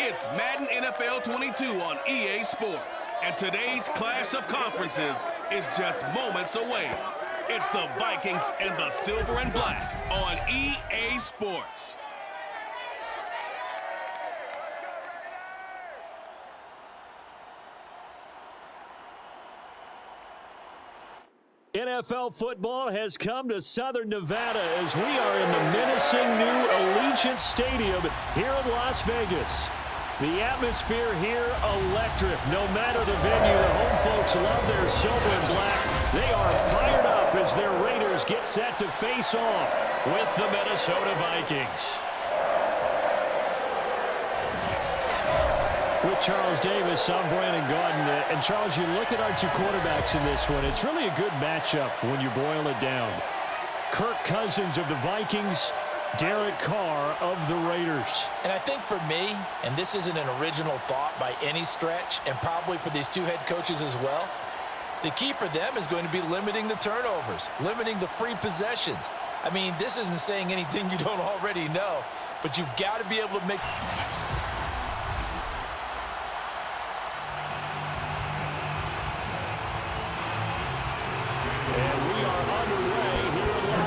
It's Madden NFL 22 on EA Sports, and today's clash of conferences is just moments away. It's the Vikings and the Silver and Black on EA Sports. NFL football has come to Southern Nevada as we are in the menacing new Allegiant Stadium here in Las Vegas. The atmosphere here electric. No matter the venue, the home folks love their silver and black. They are fired up as their Raiders get set to face off with the Minnesota Vikings. With Charles Davis, I'm Brandon Gaudin. And Charles, you look at our two quarterbacks in this one, it's really a good matchup when you boil it down. Kirk Cousins of the Vikings, Derek Carr of the Raiders. And I think for me, and this isn't an original thought by any stretch, and probably for these two head coaches as well, the key for them is going to be limiting the turnovers, limiting the free possessions. I mean, this isn't saying anything you don't already know, but you've got to be able to make...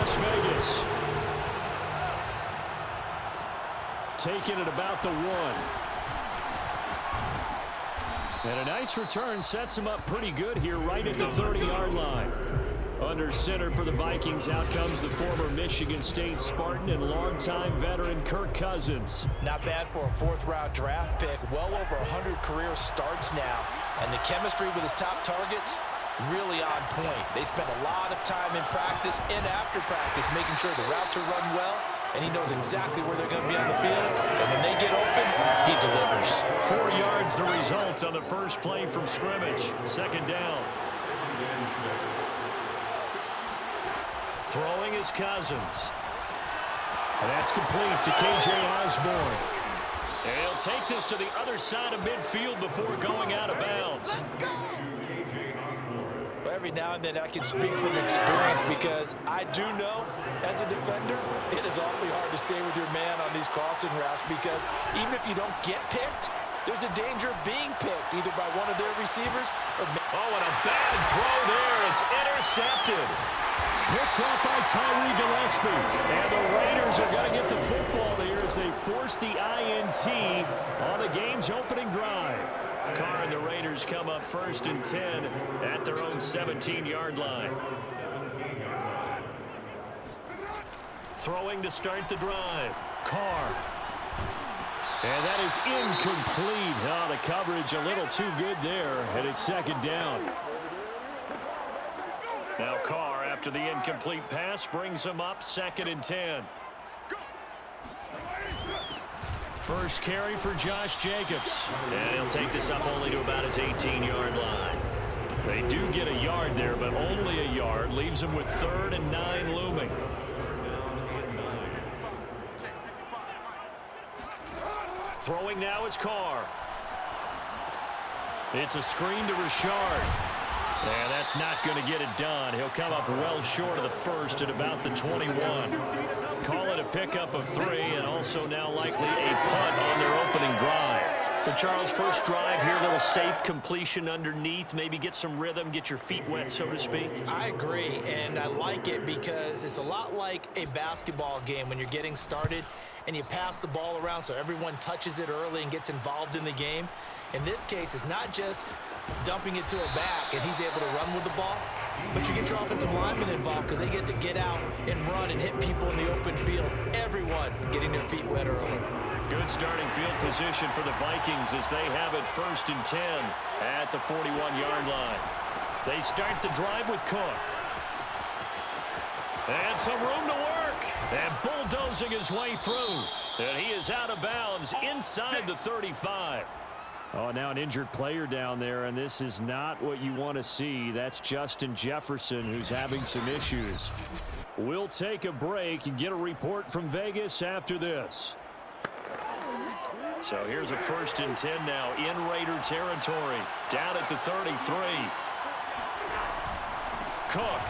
Vegas. Taking it about the 1. And a nice return sets him up pretty good here right at the 30-yard line. Under center for the Vikings, out comes the former Michigan State Spartan and longtime veteran Kirk Cousins. Not bad for a fourth-round draft pick. Well over 100 career starts now. And the chemistry with his top targets, really on point. They spend a lot of time in practice and after practice making sure the routes are run well, and he knows exactly where they're going to be on the field. And when they get open, he delivers. 4 yards the result on the first play from scrimmage. Second down. Throwing is Cousins. And that's complete to K.J. Osborne. And he'll take this to the other side of midfield before going out of bounds. Every now and then I can speak from experience because I do know as a defender it is awfully hard to stay with your man on these crossing routes because even if you don't get picked, there's a danger of being picked either by one of their receivers or... Oh, and a bad throw there. It's intercepted. Picked up by Tyree Gillespie. And the Raiders are going to get the football here as they force the INT on the game's opening drive. Carr and the Raiders come up 1st and 10 at their own 17-yard line. Throwing to start the drive. Carr. And that is incomplete. Oh, the coverage a little too good there, and it's second down. Now Carr, after the incomplete pass, brings him up 2nd and 10. First carry for Josh Jacobs. And he'll take this up only to about his 18-yard line. They do get a yard there, but only a yard. Leaves him with 3rd and 9 looming. Throwing now is Carr. It's a screen to Richard. And that's not going to get it done. He'll come up well short of the first at about the 21. Call it a pickup of 3 and also now likely a punt on their opening drive. So, Charles, first drive here, a little safe completion underneath. Maybe get some rhythm, get your feet wet, so to speak. I agree, and I like it because it's a lot like a basketball game when you're getting started and you pass the ball around so everyone touches it early and gets involved in the game. In this case, it's not just dumping it to a back and he's able to run with the ball, but you get your offensive linemen involved because they get to get out and run and hit people in the open field. Everyone getting their feet wet early. Good starting field position for the Vikings as they have it 1st and 10 at the 41-yard line. They start the drive with Cook. And some room to work. And bulldozing his way through. And he is out of bounds inside the 35. Oh, now an injured player down there, and this is not what you want to see. That's Justin Jefferson, who's having some issues. We'll take a break and get a report from Vegas after this. So here's a 1st and 10 now in Raider territory. Down at the 33. Cook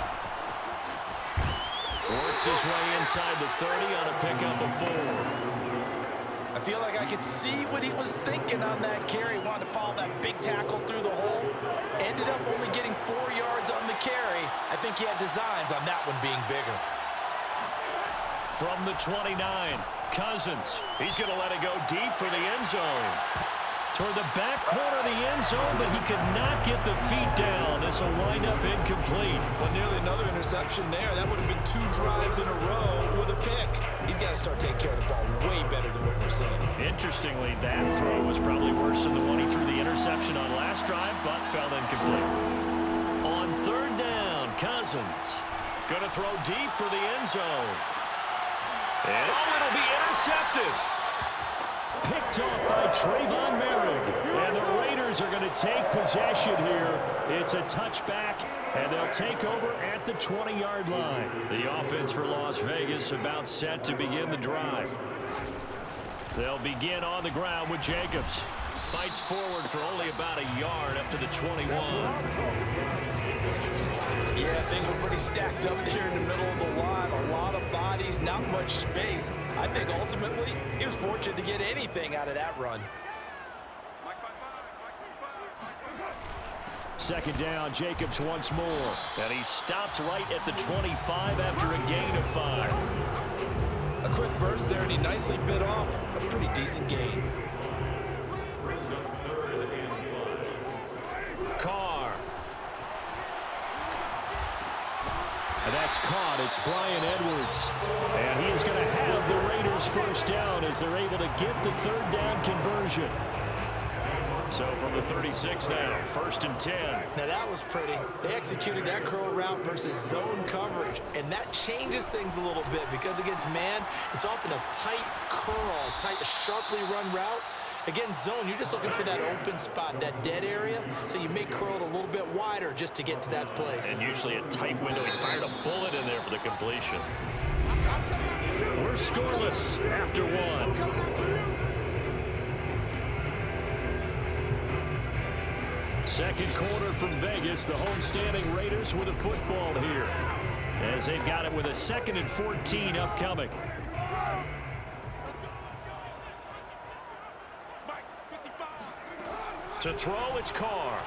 works his way inside the 30 on a pickup of 4. feel like I could see what he was thinking on that carry. Wanted to follow that big tackle through the hole. Ended up only getting 4 yards on the carry. I think he had designs on that one being bigger. From the 29, Cousins. He's going to let it go deep for the end zone. Toward the back corner of the end zone, but he could not get the feet down. This will wind up incomplete. Well, nearly another interception there. That would have been 2 drives in a row with a pick. He's got to start taking care of the ball way better than what we're seeing. Interestingly, that throw was probably worse than the one he threw the interception on last drive, but fell incomplete. On 3rd down, Cousins. Going to throw deep for the end zone. And it'll be intercepted. Picked off by Trayvon Merrick. And the Raiders are going to take possession here. It's a touchback, and they'll take over at the 20-yard line. The offense for Las Vegas about set to begin the drive. They'll begin on the ground with Jacobs. Fights forward for only about a yard up to the 21. Yeah, things were pretty stacked up there in the middle of the line. A lot of bodies, not much space. I think ultimately he was fortunate to get anything out of that run. 2nd down, Jacobs once more. And he stopped right at the 25 after a gain of 5. A quick burst there, and he nicely bit off a pretty decent gain. Carr. And that's caught. It's Bryan Edwards. And he is going to have the Raiders 1st down as they're able to get the 3rd down conversion. So from the 36 now, 1st and 10. Now that was pretty. They executed that curl route versus zone coverage, and that changes things a little bit because against man, it's often a tight curl, tight, sharply run route. Against zone, you're just looking for that open spot, that dead area, so you may curl it a little bit wider just to get to that place. And usually a tight window. He fired a bullet in there for the completion. We're scoreless after 1. 2nd quarter from Vegas. The homestanding Raiders with a football here as they've got it with a 2nd and 14 upcoming. To throw, it's Carr.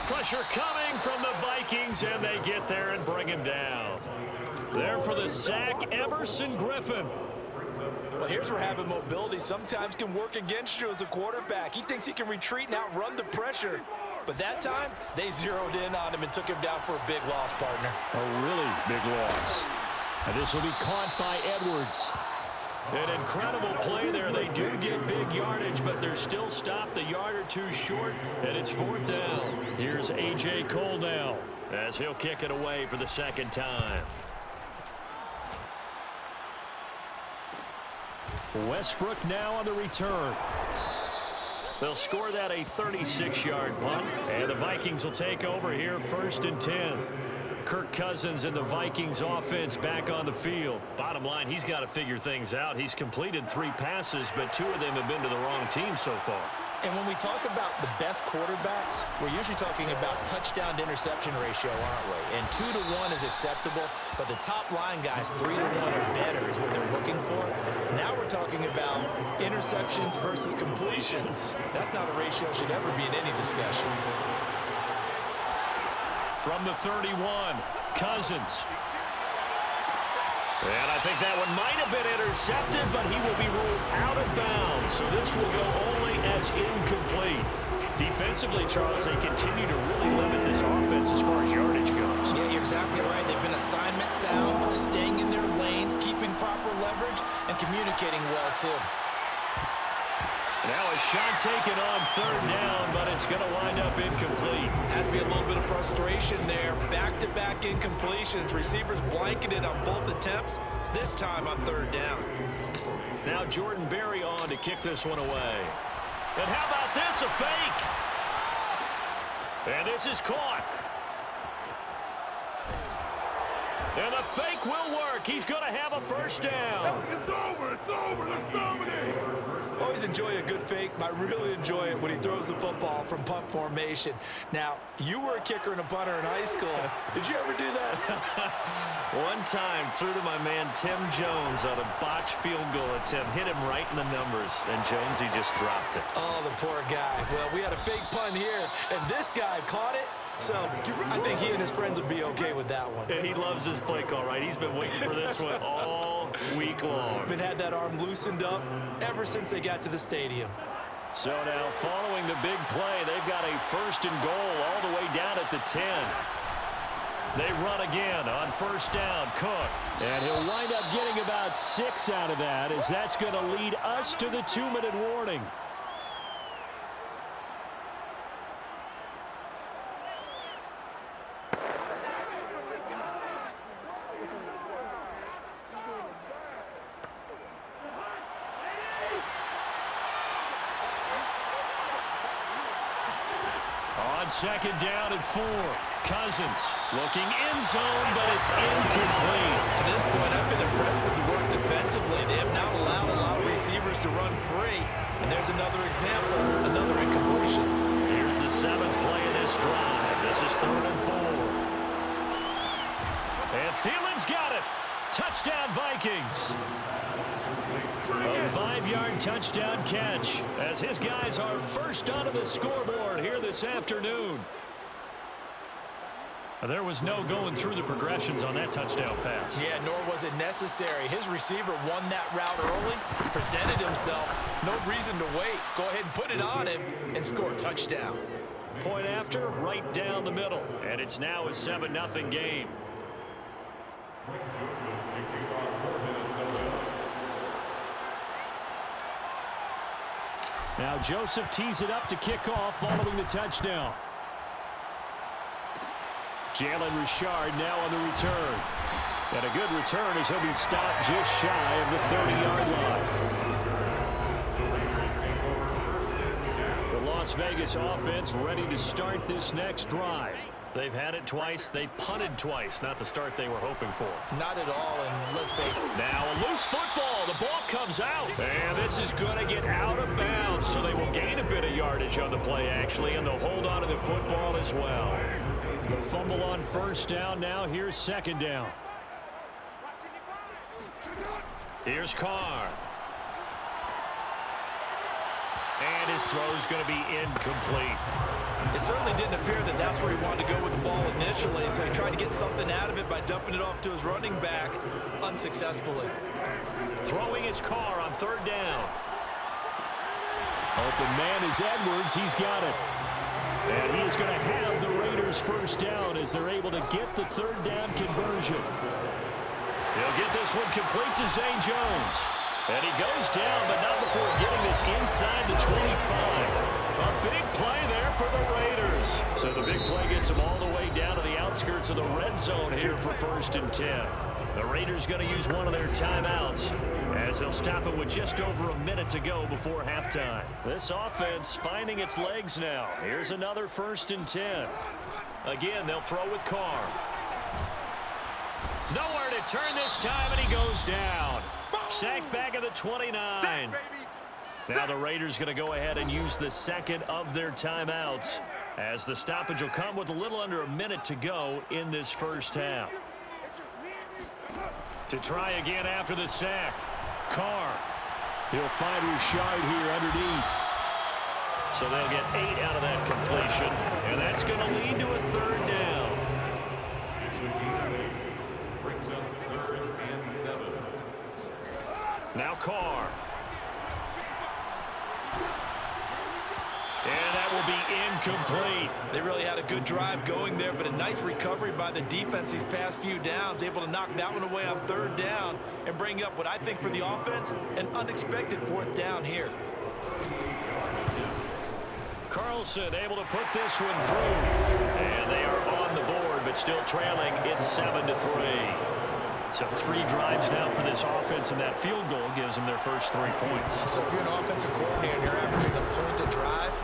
Pressure coming from the Vikings, and they get there and bring him down. There for the sack, Everson Griffin. Well, here's where having mobility sometimes can work against you as a quarterback. He thinks he can retreat and outrun the pressure. But that time, they zeroed in on him and took him down for a big loss, partner. A really big loss. And this will be caught by Edwards. An incredible play there. They do get big yardage, but they're still stopped a yard or 2 short, and it's 4th down. Here's A.J. Cole now as he'll kick it away for the 2nd time. Westbrook now on the return. They'll score that a 36-yard punt, and the Vikings will take over here 1st and 10. Kirk Cousins and the Vikings offense back on the field. Bottom line, he's got to figure things out. He's completed 3 passes, but 2 of them have been to the wrong team so far. And when we talk about the best quarterbacks, we're usually talking about touchdown to interception ratio, aren't we? And 2 to 1 is acceptable, but the top line guys, 3 to 1 or better is what they're looking for. Now we're talking about interceptions versus completions. That's not a ratio that should ever be in any discussion. From the 31, Cousins. And I think that one might have been intercepted, but he will be ruled out of bounds. So this will go only as incomplete. Defensively, Charles, they continue to really limit this offense as far as yardage goes. Yeah, you're exactly right. They've been assignment sound, staying in their lanes, keeping proper leverage, and communicating well, too. Now a shot taken on 3rd down, but it's going to wind up incomplete. Has to be a little bit of frustration there. Back-to-back incompletions. Receivers blanketed on both attempts, this time on 3rd down. Now Jordan Berry on to kick this one away. And how about this, a fake? And this is caught. And the fake will work. He's going to have a first down. It's over. It's over. Let's dominate. Always enjoy a good fake, but I really enjoy it when he throws the football from punt formation. Now, you were a kicker and a punter in high school. Did you ever do that? One time, threw to my man Tim Jones on a botched field goal attempt. Hit him right in the numbers, and Jonesy just dropped it. Oh, the poor guy. Well, we had a fake punt here, and this guy caught it. So I think he and his friends will be okay with that one. And he loves his play call, right? He's been waiting for this one all week long. Been had that arm loosened up ever since they got to the stadium. So now following the big play, they've got a first and goal all the way down at the 10. They run again on first down, Cook. And he'll wind up getting about 6 out of that, as that's going to lead us to the 2-minute warning. On second down and 4. Cousins looking end zone, but it's incomplete. To this point, I've been impressed with the work defensively. They have not allowed a lot of receivers to run free. And there's another example, another incompletion. Here's the 7th play of this drive. This is 3rd and 4. And Thielen's got it. Touchdown, Vikings. A 5-yard touchdown catch as his guys are first onto the scoreboard here this afternoon. There was no going through the progressions on that touchdown pass. Yeah, nor was it necessary. His receiver won that route early, presented himself. No reason to wait. Go ahead and put it on him and score a touchdown. Point after, right down the middle. And it's now a 7-0 game. Now Joseph tees it up to kick off following the touchdown. Jalen Richard now on the return. And a good return as he'll be stopped just shy of the 30-yard line. The Las Vegas offense ready to start this next drive. They've had it twice. They've punted twice. Not the start they were hoping for. Not at all, and let's face it. Now a loose football. The ball comes out. And this is going to get out of bounds, so they will gain a bit of yardage on the play, actually, and they'll hold on to the football as well. The fumble on first down. Now here's second down. Here's Carr. And his throw's going to be incomplete. It certainly didn't appear that that's where he wanted to go with the ball initially, so he tried to get something out of it by dumping it off to his running back unsuccessfully. Throwing his Carr on third down. Open man is Edwards. He's got it. And he is going to have the Raiders first down as they're able to get the third down conversion. He'll get this one complete to Zay Jones. And he goes down, but not before getting this inside the 25. A big play there for the Raiders. So the big play gets them all the way down to the outskirts of the red zone here for 1st and 10. The Raiders going to use one of their timeouts as they'll stop it with just over a minute to go before halftime. This offense finding its legs now. Here's another 1st and 10. Again, they'll throw with Carr. Nowhere to turn this time, and he goes down. Sacked back at the 29. Now the Raiders going to go ahead and use the second of their timeouts as the stoppage will come with a little under a minute to go in this first half. To try again after the sack. Carr. He'll find Richard here underneath. So they'll get 8 out of that completion, and that's going to lead to a third down. Brings up 3rd and 7. Now Carr. And that will be incomplete. They really had a good drive going there, but a nice recovery by the defense these past few downs, able to knock that one away on third down and bring up what I think for the offense, an unexpected 4th down here. Carlson able to put this one through. And they are on the board, but still trailing. It's 7-3. So 3 drives now for this offense, and that field goal gives them their first 3 points. So if you're an offensive coordinator and you're averaging a point a drive,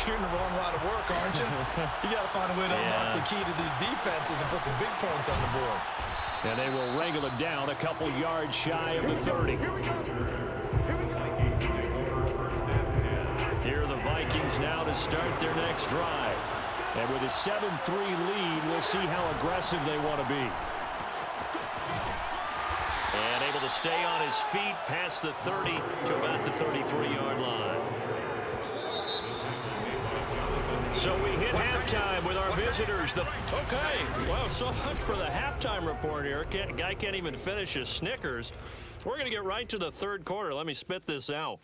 you're in the wrong line of work, aren't you? You got to find a way to unlock the key to these defenses and put some big points on the board. And they will wrangle him down a couple yards shy of the 30. Here are the Vikings now to start their next drive. And with a 7-3 lead, we'll see how aggressive they want to be. And able to stay on his feet past the 30 to about the 33-yard line. So we hit halftime with our visitors. Okay, well, so much for the halftime report here. Guy can't even finish his Snickers. We're going to get right to the third quarter. Let me spit this out.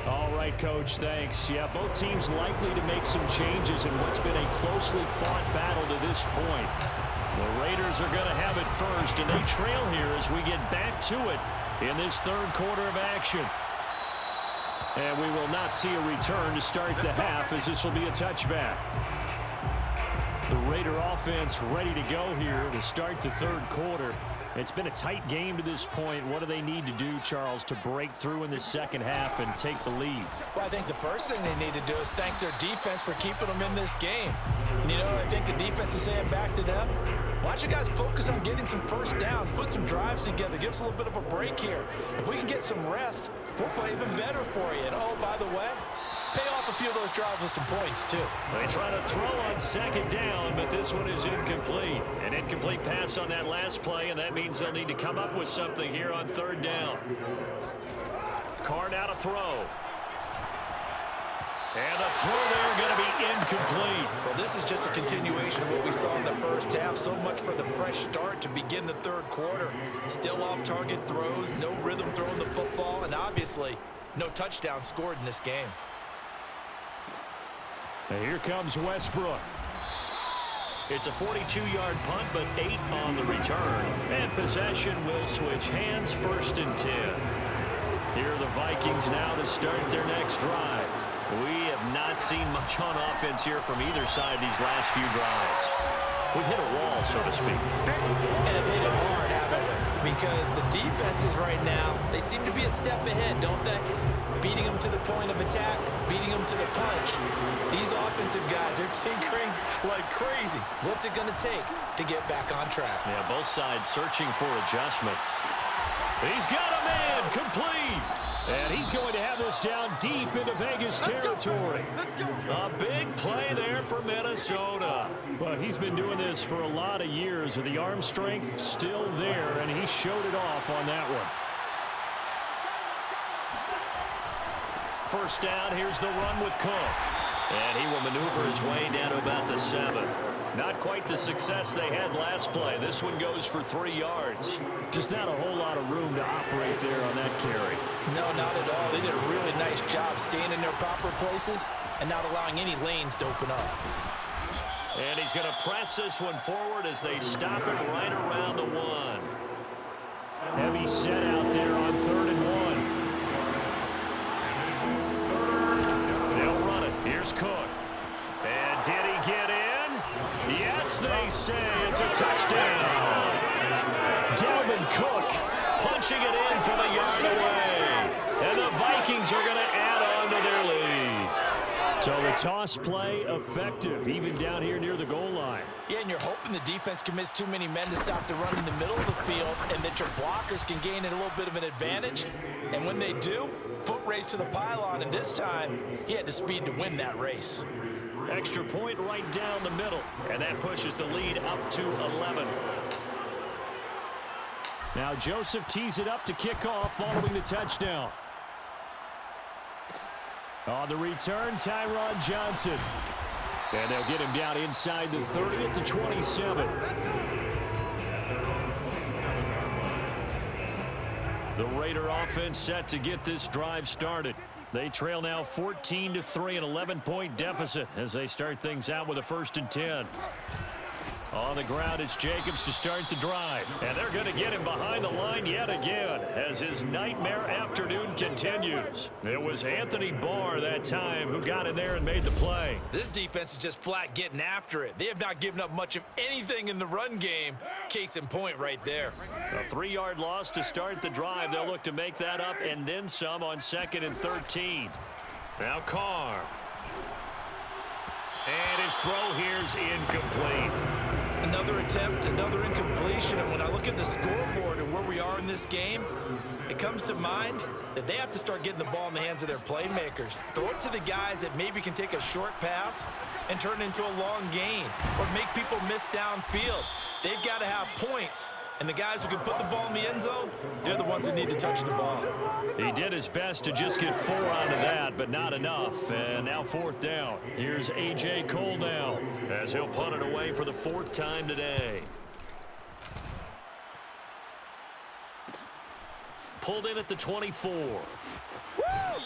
All right, Coach, thanks. Yeah, both teams likely to make some changes in what's been a closely fought battle to this point. The Raiders are going to have it first, and they trail here as we get back to it in this third quarter of action. And we will not see a return to start the half, as this will be a touchback. The Raider offense ready to go here to start the third quarter. It's been a tight game to this point. What do they need to do, Charles, to break through in the second half and take the lead? Well, I think the first thing they need to do is thank their defense for keeping them in this game. And, you know, I think the defense is saying back to them, why don't you guys focus on getting some first downs, put some drives together, give us a little bit of a break here. If we can get some rest, we'll play even better for you. And, oh, by the way, pay off a few of those drives with some points, too. They try to throw on second down, but this one is incomplete. An incomplete pass on that last play, and that means they'll need to come up with something here on third down. Carr now to throw. And the throw there going to be incomplete. Well, this is just a continuation of what we saw in the first half. So much for the fresh start to begin the third quarter. Still off-target throws, no rhythm throwing the football, and obviously no touchdown scored in this game. And here comes Westbrook. It's a 42-yard punt, but 8 on the return. And possession will switch hands, 1st and 10. Here are the Vikings now to start their next drive. We have not seen much on offense here from either side these last few drives. We've hit a wall, so to speak. And have hit it hard, haven't we? Because the defenses right now, they seem to be a step ahead, don't they? Beating them to the point of attack, beating them to the punch. These offensive guys are tinkering like crazy. What's it going to take to get back on track? Yeah, both sides searching for adjustments. He's got a man complete. And he's going to have this down deep into Vegas territory. A big play there for Minnesota. Well, he's been doing this for a lot of years with the arm strength still there, and he showed it off on that one. First down, here's the run with Cook. And he will maneuver his way down to about the 7. Not quite the success they had last play. This one goes for 3 yards. Just not a whole lot of room to operate there on that carry. No, not at all. They did a really nice job staying in their proper places and not allowing any lanes to open up. And he's going to press this one forward as they stop it right around the 1. Heavy set out there on 3rd and 1. They'll run it. Here's Cook. And did he get in? Yes, they say it's a touchdown. Dalvin Cook punching it in from a yard away. And the Vikings are going to add on to their lead. So the toss play effective, even down here near the goal line. Yeah, and you're hoping the defense can miss too many men to stop the run in the middle of the field and that your blockers can gain a little bit of an advantage. And when they do, foot race to the pylon, and this time he had the speed to win that race. Extra point right down the middle, and that pushes the lead up to 11. Now Joseph tees it up to kick off following the touchdown. On the return, Tyron Johnson. And they'll get him down inside the 30 at the 27. The Raider offense set to get this drive started. They trail now 14-3, an 11-point deficit as they start things out with a 1st and 10. On the ground, it's Jacobs to start the drive. And they're going to get him behind the line yet again as his nightmare afternoon continues. It was Anthony Barr that time who got in there and made the play. This defense is just flat getting after it. They have not given up much of anything in the run game. Case in point right there. A 3-yard loss to start the drive. They'll look to make that up and then some on 2nd and 13. Now Carr. And his throw here's incomplete. Another attempt, another incompletion, and when I look at the scoreboard and where we are in this game, it comes to mind that they have to start getting the ball in the hands of their playmakers. Throw it to the guys that maybe can take a short pass and turn it into a long gain or make people miss downfield. They've got to have points, and the guys who can put the ball in the end zone, they're the ones that need to touch the ball. He did his best to just get 4 out of that, but not enough. And now 4th down. Here's A.J. Cole now as he'll punt it away for the 4th time today. Pulled in at the 24.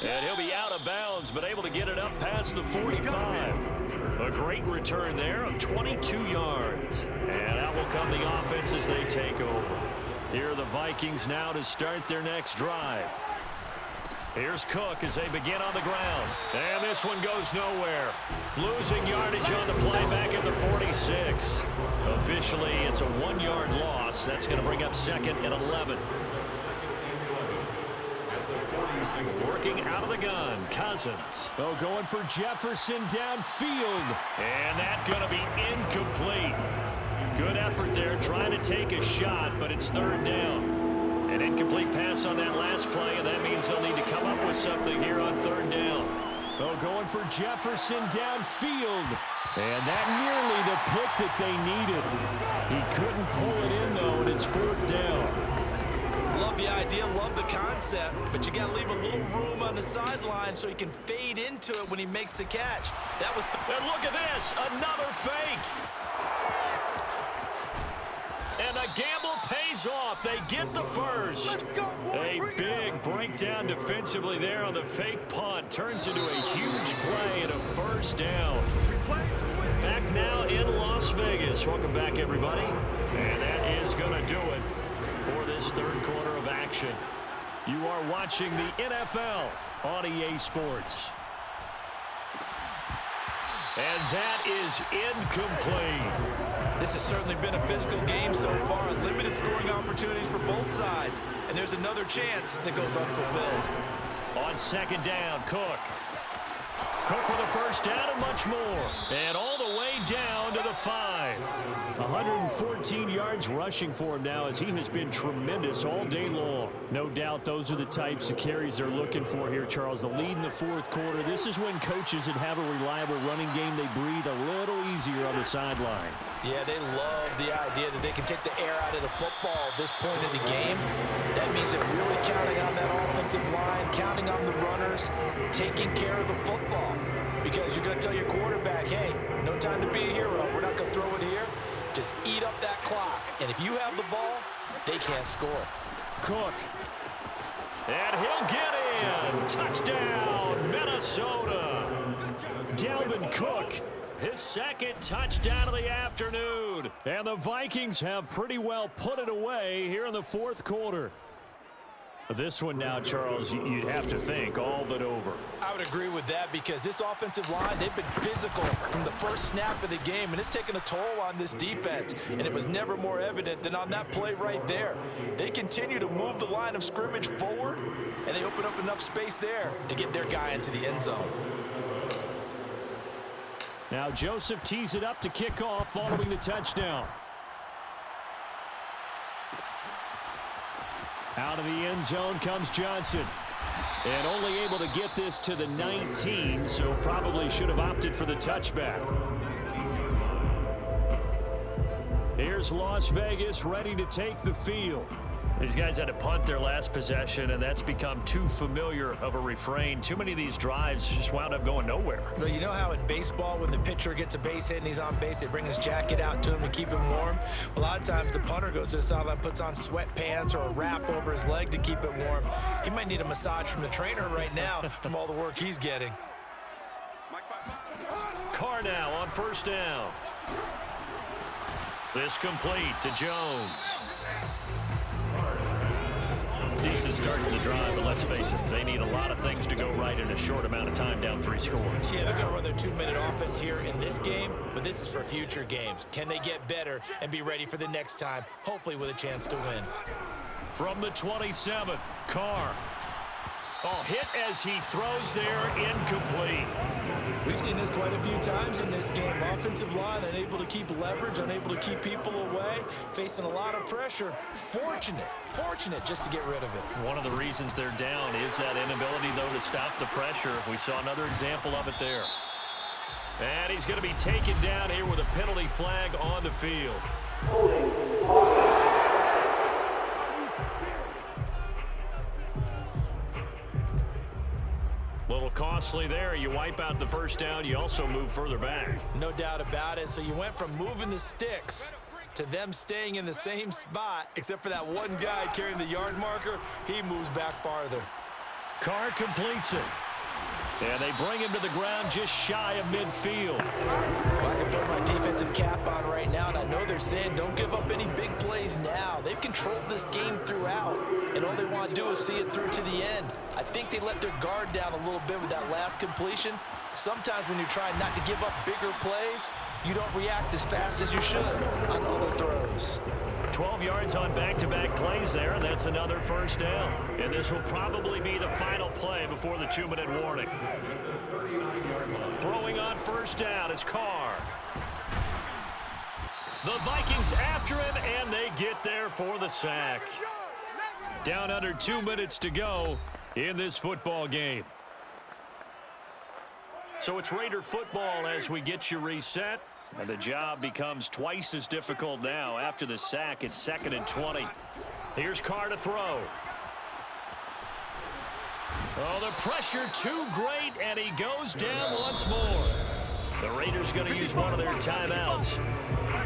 And he'll be out of bounds, but able to get it up past the 45. A great return there of 22 yards. And out will come the offense as they take over. Here are the Vikings now to start their next drive. Here's Cook as they begin on the ground. And this one goes nowhere. Losing yardage on the play back at the 46. Officially, it's a 1-yard loss. That's going to bring up 2nd and 11. Working out of the gun, Cousins. Oh, going for Jefferson downfield. And that's going to be incomplete. Good effort there trying to take a shot, but it's 3rd down. An incomplete pass on that last play, and that means they'll need to come up with something here on 3rd down. Oh, going for Jefferson downfield. And that nearly the pick that they needed. He couldn't pull it in, though, and it's 4th down. Love the idea, love the concept, but you got to leave a little room on the sideline so he can fade into it when he makes the catch. That was and look at this, another fake. And the gamble pays off. They get the first. A big breakdown defensively there on the fake punt. Turns into a huge play and a 1st down. Back now in Las Vegas. Welcome back, everybody. And that is going to do it for this 3rd quarter of action. You are watching the NFL on EA Sports. And that is incomplete. This has certainly been a physical game so far. Limited scoring opportunities for both sides. And there's another chance that goes unfulfilled. On 2nd down, Cook. Cook with a 1st down and much more. And all the way down to the 5. 114 yards rushing for him now as he has been tremendous all day long. No doubt those are the types of carries they're looking for here, Charles. The lead in the 4th quarter. This is when coaches that have a reliable running game, they breathe a little easier on the sideline. Yeah, they love the idea that they can take the air out of the football at this point of the game. That means they're really counting on that offensive line, counting on the runners, taking care of the football. Because you're going to tell your quarterback, hey, no time to be a hero. We're not going to throw it here. Just eat up that clock. And if you have the ball, they can't score. Cook. And he'll get in. Touchdown, Minnesota. Dalvin Cook, his 2nd touchdown of the afternoon. And the Vikings have pretty well put it away here in the 4th quarter. This one now, Charles, you'd have to think all but over. I would agree with that because this offensive line, they've been physical from the first snap of the game, and it's taken a toll on this defense, and it was never more evident than on that play right there. They continue to move the line of scrimmage forward, and they open up enough space there to get their guy into the end zone. Now Joseph tees it up to kick off following the touchdown. Out of the end zone comes Johnson. And only able to get this to the 19, so probably should have opted for the touchback. Here's Las Vegas ready to take the field. These guys had to punt their last possession, and that's become too familiar of a refrain. Too many of these drives just wound up going nowhere. Well, you know how in baseball, when the pitcher gets a base hit and he's on base, they bring his jacket out to him to keep him warm? A lot of times the punter goes to the sideline, puts on sweatpants or a wrap over his leg to keep it warm. He might need a massage from the trainer right now from all the work he's getting. Carr now on 1st down. This complete to Jones. Decent start to the drive, but let's face it, they need a lot of things to go right in a short amount of time, down 3 scores. Yeah, they're going to run their 2-minute offense here in this game, but this is for future games. Can they get better and be ready for the next time, hopefully with a chance to win? From the 27, Carr. Oh, hit as he throws there, incomplete. We've seen this quite a few times in this game. Offensive line unable to keep leverage, unable to keep people away, facing a lot of pressure. Fortunate just to get rid of it. One of the reasons they're down is that inability, though, to stop the pressure. We saw another example of it there. And he's going to be taken down here with a penalty flag on the field. Little costly there. You wipe out the first down. You also move further back. No doubt about it. So you went from moving the sticks to them staying in the same spot, except for that one guy carrying the yard marker. He moves back farther. Carr completes it. And they bring him to the ground just shy of midfield. Well, I can throw my defensive cap on right now, and I know they're saying don't give up any big plays now. They've controlled this game throughout, and all they want to do is see it through to the end. I think they let their guard down a little bit with that last completion. Sometimes when you're trying not to give up bigger plays, you don't react as fast as you should on other throws. 12 yards on back-to-back plays there, and that's another first down. And this will probably be the final play before the 2-minute warning. Throwing on first down is Carr. The Vikings after him, and they get there for the sack. Down under 2 minutes to go in this football game. So it's Raider football as we get you reset. And the job becomes twice as difficult now. After the sack, it's 2nd and 20. Here's Carr to throw. Oh, the pressure too great, and he goes down once more. The Raiders going to use one of their timeouts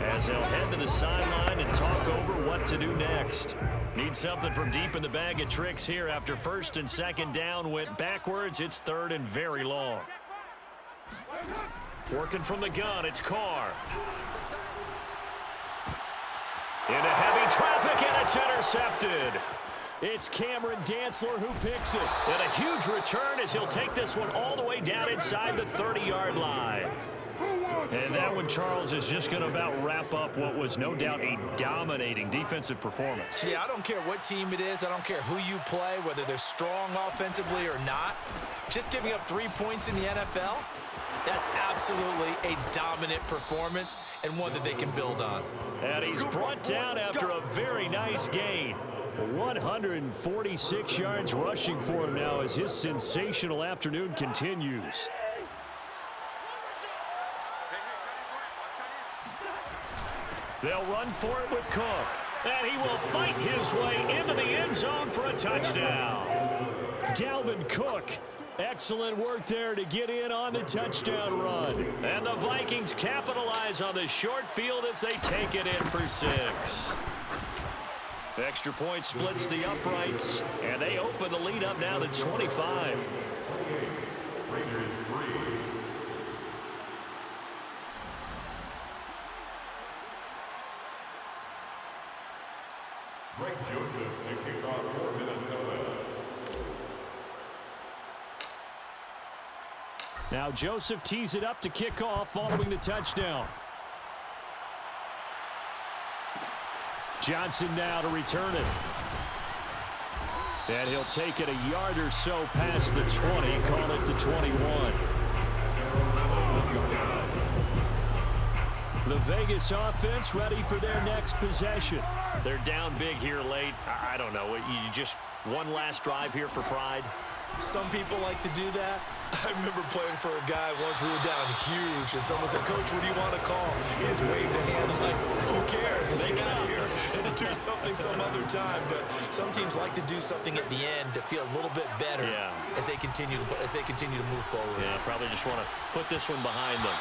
as they'll head to the sideline and talk over what to do next. Need something from deep in the bag of tricks here after 1st and 2nd down went backwards. It's 3rd and very long. Working from the gun, it's Carr. Into heavy traffic, and it's intercepted. It's Cameron Dantzler who picks it. And a huge return as he'll take this one all the way down inside the 30-yard line. And that one, Charles, is just going to about wrap up what was no doubt a dominating defensive performance. Yeah, I don't care what team it is. I don't care who you play, whether they're strong offensively or not. Just giving up 3 points in the NFL, that's absolutely a dominant performance and one that they can build on. And he's brought down after a very nice gain. 146 yards rushing for him now as his sensational afternoon continues. They'll run for it with Cook. And he will fight his way into the end zone for a touchdown. Dalvin Cook, excellent work there to get in on the touchdown run. And the Vikings capitalize on the short field as they take it in for 6. Extra point splits the uprights, and they open the lead up now to 25. Raiders 3. Greg Joseph to kick off for Minnesota. Now Joseph tees it up to kick off following the touchdown. Johnson now to return it. And he'll take it a yard or so past the 20, call it the 21. The Vegas offense ready for their next possession. They're down big here late. I don't know. You just one last drive here for pride. Some people like to do that. I remember playing for a guy once. We were down huge, and someone said, "Coach, what do you want to call?" He just waved a hand like, "Who cares? Let's get out of here and do something some other time." But some teams like to do something at the end to feel a little bit better as they continue to move forward. Yeah, probably just want to put this one behind them.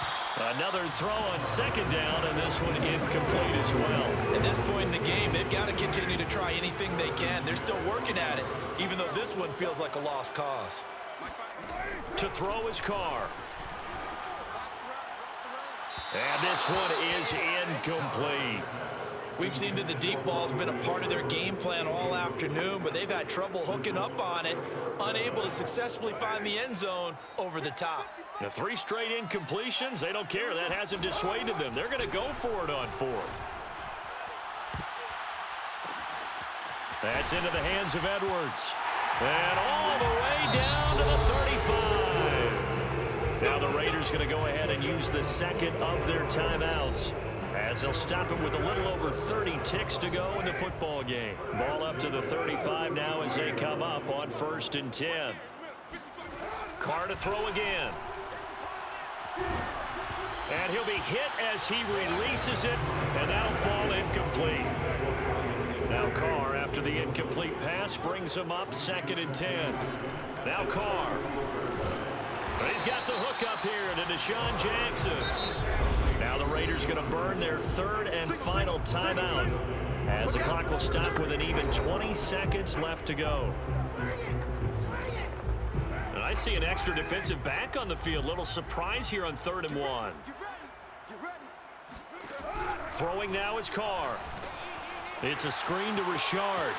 Another throw on 2nd down, and this one incomplete as well. At this point in the game, they've got to continue to try anything they can. They're still working at it, even though this one feels like a lost cause. To throw his Carr. And this one is incomplete. We've seen that the deep ball's been a part of their game plan all afternoon, but they've had trouble hooking up on it, unable to successfully find the end zone over the top. The 3 straight incompletions, they don't care. That hasn't dissuaded them. They're going to go for it on 4th. That's into the hands of Edwards. And all the way down to the 35. Now the Raiders going to go ahead and use the second of their timeouts, as they'll stop it with a little over 30 ticks to go in the football game. Ball up to the 35 now as they come up on 1st and 10. Carr to throw again. And he'll be hit as he releases it, and that'll fall incomplete. Now Carr, after the incomplete pass, brings him up 2nd and 10. Now Carr. But he's got the hook up here to Deshaun Jackson. Now the Raiders going to burn their 3rd and final timeout, as the clock will stop with an even 20 seconds left to go. And I see an extra defensive back on the field. Little surprise here on 3rd and 1. Throwing now is Carr. It's a screen to Richard.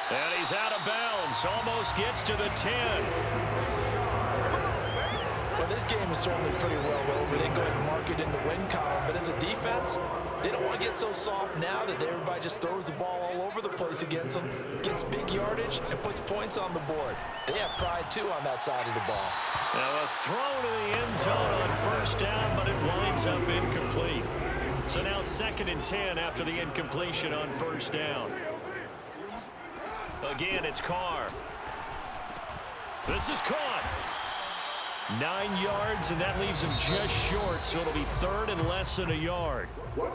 And he's out of bounds. Almost gets to the 10. Well, this game is certainly pretty well over. They go and mark it in the win column. But as a defense, they don't want to get so soft now that everybody just throws the ball all over the place against them, gets big yardage, and puts points on the board. They have pride, too, on that side of the ball. Now a throw to the end zone on 1st down, but it winds up incomplete. So now 2nd and 10 after the incompletion on 1st down. Again, it's Carr. This is caught. 9 yards, and that leaves him just short, so it'll be 3rd and less than a yard.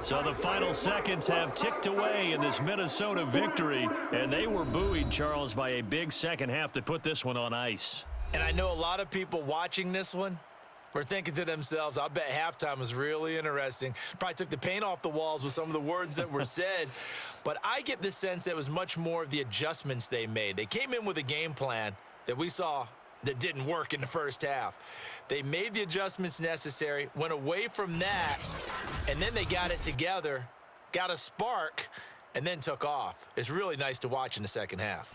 So the final seconds have ticked away in this Minnesota victory, and they were buoyed, Charles, by a big second half to put this one on ice. And I know a lot of people watching this one were thinking to themselves, I bet halftime was really interesting. Probably took the paint off the walls with some of the words that were said. But I get the sense that it was much more of the adjustments they made. They came in with a game plan that we saw that didn't work in the first half. They made the adjustments necessary, went away from that, and then they got it together, got a spark, and then took off. It's really nice to watch in the second half.